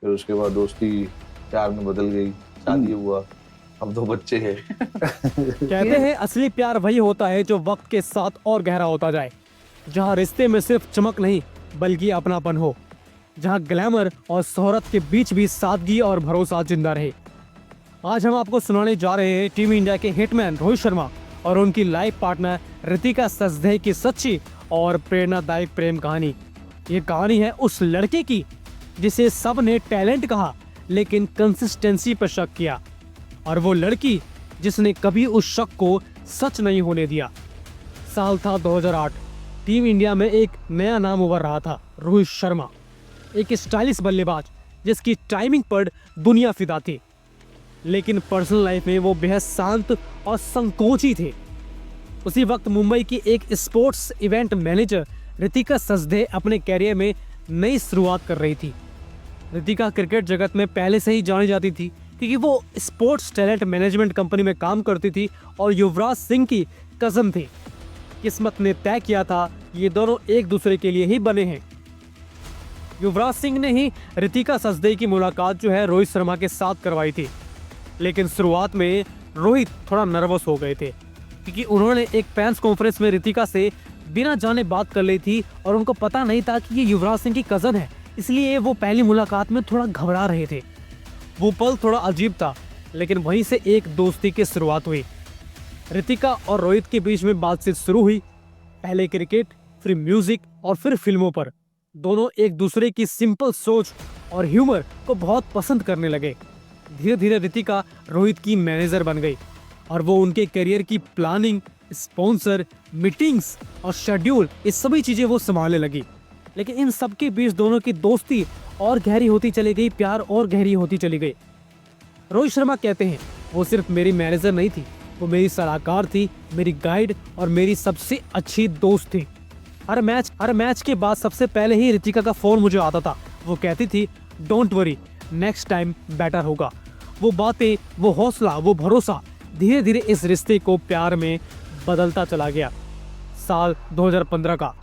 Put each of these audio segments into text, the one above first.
फिर उसके बाद दोस्ती प्यार में बदल गई, शादी हुआ, अब 2 बच्चे हैं। कहते हैं असली प्यार वही होता है जो वक्त के साथ और गहरा होता जाए, जहां रिश्ते में सिर्फ चमक नहीं बल्कि अपनापन हो, जहां ग्लैमर और शोहरत के बीच भी सादगी और भरोसा जिंदा रहे। आज हम आपको सुनाने जा रहे हैं टीम इंडिया के हिटमैन रोहित शर्मा और उनकी लाइफ पार्टनर रितिका सजदेह की सच्ची और प्रेरणादायक प्रेम कहानी। ये कहानी है उस लड़के की जिसे सब ने टैलेंट कहा लेकिन कंसिस्टेंसी पर शक किया, और वो लड़की जिसने कभी उस शक को सच नहीं होने दिया। साल था 2008। टीम इंडिया में एक नया नाम उभर रहा था, रोहित शर्मा, एक स्टाइलिश बल्लेबाज जिसकी टाइमिंग पर दुनिया फिदा थी। लेकिन पर्सनल लाइफ में वो बेहद शांत और संकोची थे। उसी वक्त मुंबई की एक स्पोर्ट्स इवेंट मैनेजर रितिका सजदेह अपने कैरियर में नई शुरुआत कर रही थी। रितिका क्रिकेट जगत में पहले से ही जानी जाती थी क्योंकि वो स्पोर्ट्स टैलेंट मैनेजमेंट कंपनी में काम करती थी और युवराज सिंह की कज़न थी। किस्मत ने तय किया था ये दोनों एक दूसरे के लिए ही बने हैं। युवराज सिंह ने ही रितिका सजदेह की मुलाकात जो है रोहित शर्मा के साथ करवाई थी। लेकिन शुरुआत में रोहित थोड़ा नर्वस हो गए थे क्योंकि उन्होंने एक फैंस कॉन्फ्रेंस में रितिका से बिना जाने बात कर ली थी और उनको पता नहीं था कि ये युवराज सिंह की कज़न है, इसलिए वो पहली मुलाकात में थोड़ा घबरा रहे थे। वो पल थोड़ा अजीब था, लेकिन वहीं से एक दोस्ती की शुरुआत हुई। रितिका और रोहित के बीच में बातचीत शुरू हुई, पहले क्रिकेट, फिर म्यूजिक और फिर फिल्मों पर। दोनों एक दूसरे की सिंपल सोच और ह्यूमर को बहुत पसंद करने लगे। धीरे धीरे रितिका रोहित की मैनेजर बन गई और वो उनके करियर की प्लानिंग, स्पॉन्सर, मीटिंग्स और शेड्यूल, ये सभी चीजें वो संभालने लगी। लेकिन इन सब के बीच दोनों की दोस्ती और गहरी होती चली गई, प्यार और गहरी होती चली गई। रोहित शर्मा कहते हैं वो सिर्फ मेरी मैनेजर नहीं थी, वो मेरी सलाहकार थी, मेरी गाइड और मेरी सबसे अच्छी दोस्त थी। हर मैच के बाद सबसे पहले ही रितिका का फोन मुझे आता था। वो कहती थी don't worry, next time better होगा। वो बातें, वो हौसला, वो भरोसा धीरे धीरे इस रिश्ते को प्यार में बदलता चला गया। साल 2015 का।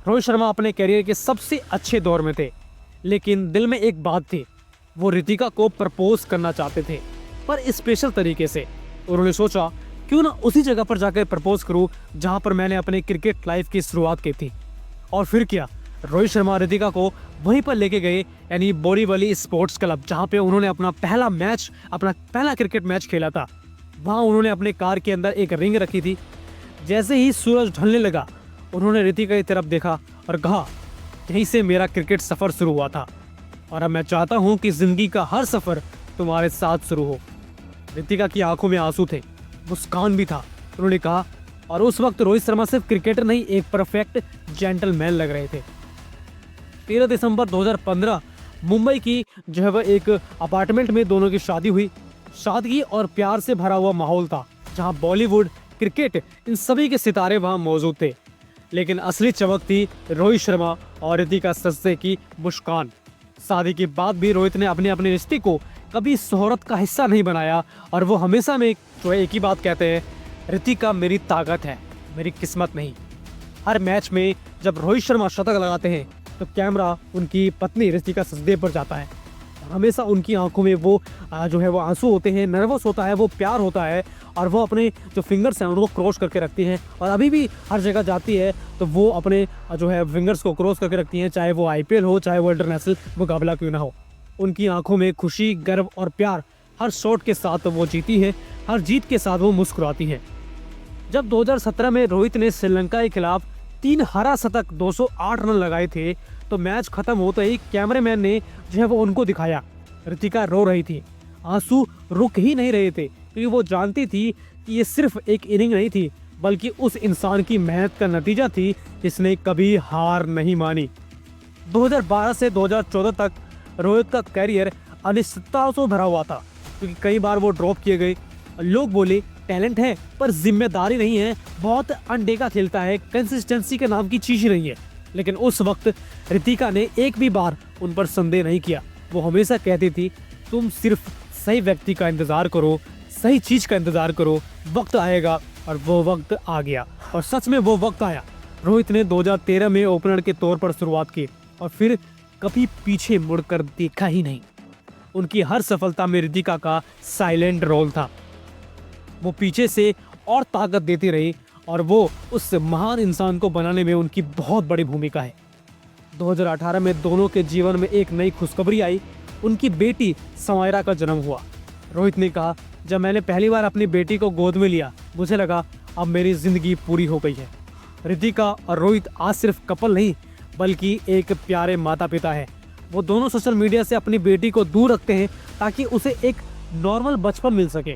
रोहित शर्मा अपने करियर के सबसे अच्छे दौर में थे, लेकिन दिल में एक बात थी, वो रितिका को प्रपोज करना चाहते थे, पर स्पेशल तरीके से। उन्होंने सोचा क्यों ना उसी जगह पर जाकर प्रपोज करूं जहां पर मैंने अपनी क्रिकेट लाइफ की शुरुआत की थी। और फिर क्या, रोहित शर्मा रितिका को वहीं पर लेके गए, यानी बोरीवली स्पोर्ट्स क्लब, जहां पे उन्होंने अपना पहला क्रिकेट मैच खेला था। वहां उन्होंने अपने कार के अंदर एक रिंग रखी थी। जैसे ही सूरज ढलने लगा, उन्होंने रितिका की तरफ देखा और कहा यहीं से मेरा क्रिकेट सफर शुरू हुआ था और अब मैं चाहता हूं कि जिंदगी का हर सफर तुम्हारे साथ शुरू हो। रितिका की आंखों में आंसू थे, मुस्कान भी था। उन्होंने कहा, और उस वक्त रोहित शर्मा सिर्फ क्रिकेटर नहीं, एक परफेक्ट जेंटलमैन लग रहे थे। 13 दिसंबर 2015 मुंबई की जो है वह एक अपार्टमेंट में दोनों की शादी हुई। सादगी और प्यार से भरा हुआ माहौल था, जहां बॉलीवुड, क्रिकेट, इन सभी के सितारे वहां मौजूद थे। लेकिन असली चमक थी रोहित शर्मा और रितिका सजदेह की मुस्कान। शादी के बाद भी रोहित ने अपने रिश्ते को कभी शोहरत का हिस्सा नहीं बनाया और वो हमेशा में जो है एक ही बात कहते हैं, रितिका मेरी ताकत है, मेरी किस्मत नहीं। हर मैच में जब रोहित शर्मा शतक लगाते हैं तो कैमरा उनकी पत्नी रितिका सजदेह पर जाता है। हमेशा उनकी आंखों में वो जो है वो आंसू होते हैं, नर्वस होता है, वो प्यार होता है, और वो अपने जो फिंगर्स हैं उनको क्रॉस करके रखती हैं। और अभी भी हर जगह जाती है तो वो अपने जो है फिंगर्स को क्रॉस करके रखती हैं, चाहे वो आईपीएल हो, चाहे वो इंटरनेशनल मुकाबला क्यों ना हो। उनकी आंखों में खुशी, गर्व और प्यार हर शॉट के साथ वो जीती है, हर जीत के साथ वो मुस्कुराती है। जब 2017 में रोहित ने श्रीलंका के खिलाफ 3 हरा शतक 208 रन लगाए थे तो मैच खत्म होते ही कैमरामैन ने जो है वो उनको दिखाया। रितिका रो रही थी, आंसू रुक ही नहीं रहे थे, क्योंकि वो जानती थी कि ये सिर्फ एक इनिंग नहीं थी, बल्कि उस इंसान की मेहनत का नतीजा थी जिसने कभी हार नहीं मानी। 2012 से 2014 तक रोहित का करियर अनिश्चितताओं से भरा हुआ था, क्योंकि कई बार वो ड्रॉप किए गए। लोग बोले टैलेंट है पर जिम्मेदारी नहीं है, बहुत अनदेखा खेलता है, कंसिस्टेंसी के नाम की चीज ही नहीं है। लेकिन उस वक्त रितिका ने एक भी बार उन पर संदेह नहीं किया। वो हमेशा कहती थी तुम सिर्फ सही व्यक्ति का इंतजार करो, सही चीज का इंतजार करो, वक्त आएगा। और वो वक्त आ गया, और सच में वो वक्त आया। रोहित ने 2013 में ओपनर के तौर पर शुरुआत की और फिर कभी पीछे मुड़कर देखा ही नहीं। उनकी हर सफलता में रितिका का साइलेंट रोल था। वो पीछे से और ताकत देती रही और वो उस महान इंसान को बनाने में उनकी बहुत बड़ी भूमिका है। 2018 में दोनों के जीवन में एक नई खुशखबरी आई। उनकी बेटी समायरा का जन्म हुआ। रोहित ने कहा, जब मैंने पहली बार अपनी बेटी को गोद में लिया मुझे लगा अब मेरी जिंदगी पूरी हो गई है। रितिका और रोहित आज सिर्फ कपल नहीं बल्कि एक प्यारे माता पिता है। वो दोनों सोशल मीडिया से अपनी बेटी को दूर रखते हैं ताकि उसे एक नॉर्मल बचपन मिल सके।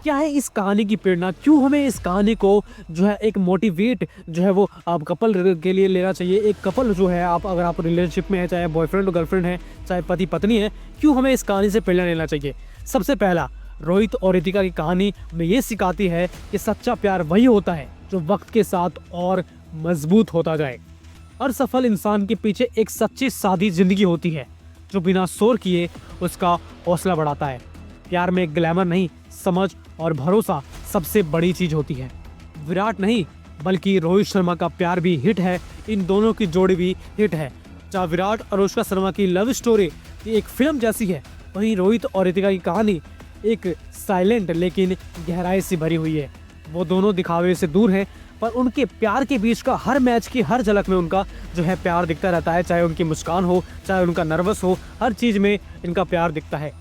क्या है इस कहानी की प्रेरणा? क्यों हमें इस कहानी को जो है एक मोटिवेट जो है वो आप कपल के लिए लेना चाहिए? एक कपल जो है आप अगर आप रिलेशनशिप में है, चाहे बॉयफ्रेंड और गर्लफ्रेंड है, चाहे पति पत्नी है, क्यों हमें इस कहानी से प्रेरणा लेना चाहिए? सबसे पहला, रोहित और रितिका की कहानी में ये सिखाती है कि सच्चा प्यार वही होता है जो वक्त के साथ और मजबूत होता जाए। हर सफल इंसान के पीछे एक सच्ची सादी जिंदगी होती है जो बिना शोर किए उसका हौसला बढ़ाता है। प्यार में ग्लैमर नहीं, समझ और भरोसा सबसे बड़ी चीज होती है। विराट नहीं बल्कि रोहित शर्मा का प्यार भी हिट है। इन दोनों की जोड़ी भी हिट है। जहाँ विराट और अनुष्का शर्मा की लव स्टोरी एक फिल्म जैसी है, वहीं रोहित और रितिका की कहानी एक साइलेंट लेकिन गहराई से भरी हुई है। वो दोनों दिखावे से दूर हैं पर उनके प्यार के बीच का हर मैच की हर झलक में उनका जो है प्यार दिखता रहता है। चाहे उनकी मुस्कान हो, चाहे उनका नर्वस हो, हर चीज में इनका प्यार दिखता है।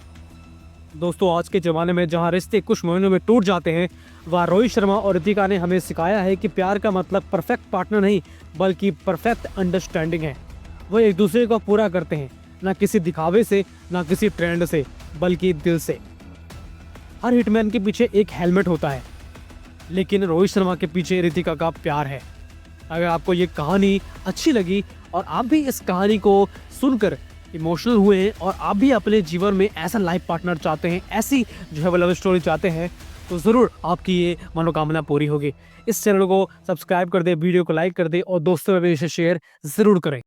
दोस्तों, आज के ज़माने में जहां रिश्ते कुछ महीनों में टूट जाते हैं, वहाँ रोहित शर्मा और रितिका ने हमें सिखाया है कि प्यार का मतलब परफेक्ट पार्टनर नहीं बल्कि परफेक्ट अंडरस्टैंडिंग है। वो एक दूसरे को पूरा करते हैं, ना किसी दिखावे से, ना किसी ट्रेंड से, बल्कि दिल से। हर हिटमैन के पीछे एक हेलमेट होता है, लेकिन रोहित शर्मा के पीछे रितिका का प्यार है। अगर आपको ये कहानी अच्छी लगी और आप भी इस कहानी को सुनकर इमोशनल हुए हैं और आप भी अपने जीवन में ऐसा लाइफ पार्टनर चाहते हैं, ऐसी जो है वो लव स्टोरी चाहते हैं, तो ज़रूर आपकी ये मनोकामना पूरी होगी। इस चैनल को सब्सक्राइब कर दे, वीडियो को लाइक कर दे और दोस्तों में भी इसे शेयर ज़रूर करें।